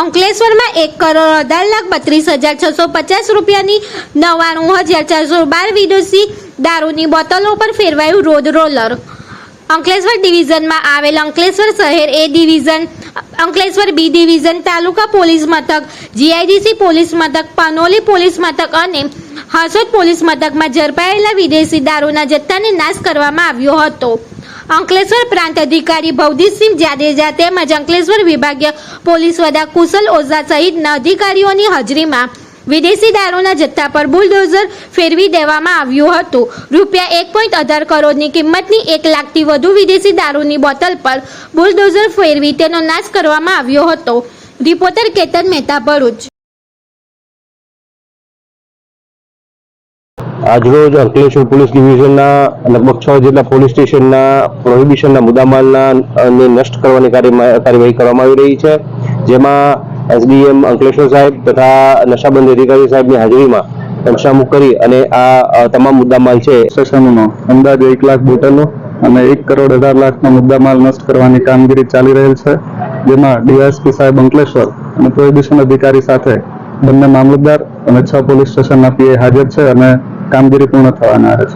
અંકલેશ્વરમાં 1,18,32,650 રૂપિયાની 99,412 વિદેશી દારૂની બોટલો પર ફેરવાયું રોડ રોલર. અંકલેશ્વર ડિવિઝનમાં આવેલ અંકલેશ્વર શહેર A division, Ankleshwar B division, taluka police મથક, જીઆઈડીસી પોલીસ મથક, પાનોલી પોલીસ મથક અને હાસોદ પોલીસ મથકમાં ઝડપાયેલા વિદેશી દારૂના જથ્થાને નાશ કરવામાં આવ્યો હતો. અંકલેશ્વર પ્રાંત અધિકારી ભવદીપસિંહ જાડેજા તેમજ અંકલેશ્વર વિભાગીય પોલીસ વડા કુશલ ઓઝા સહિતના અધિકારીઓની હાજરીમાં વિદેશી દારૂના જથ્થા પર બુલડોઝર ફેરવી દેવામાં આવ્યું હતું. રૂપિયા 1.18 કરોડની કિંમતની 1 લાખથી વધુ વિદેશી દારૂની બોટલ પર બુલડોઝર ફેરવી તેનો નાશ કરવામાં આવ્યો હતો. રિપોર્ટર કેતન મહેતા, ભરૂચ. આજરોજ અંકલેશ્વર પોલીસ ડિવિઝનના લગભગ 6 જેટલા પોલીસ સ્ટેશનના પ્રોહિબિશનના મુદ્દામાલને નષ્ટ કરવાની કાર્યવાહી કરવામાં આવી રહી છે, જેમાં એસડીએમ અંકલેશ્વર સાહેબ તથા નશાબંધી અધિકારી સાહેબની હાજરીમાં પંચનામું કરી અને આ તમામ મુદ્દામાલ છે સ્ટેશનનો અંદાજે 1 લાખ બોટલો અને 1,18,00,000નો મુદ્દામાલ નષ્ટ કરવાની કામગીરી ચાલી રહેલ છે, જેમાં ડીવાયએસપી સાહેબ અંકલેશ્વર અને પ્રોહિબિશન અધિકારી સાથે બંને મામલતદાર અને 6 પોલીસ સ્ટેશનના પીએ હાજર છે અને કામગીરી પૂર્ણ થવાના છે.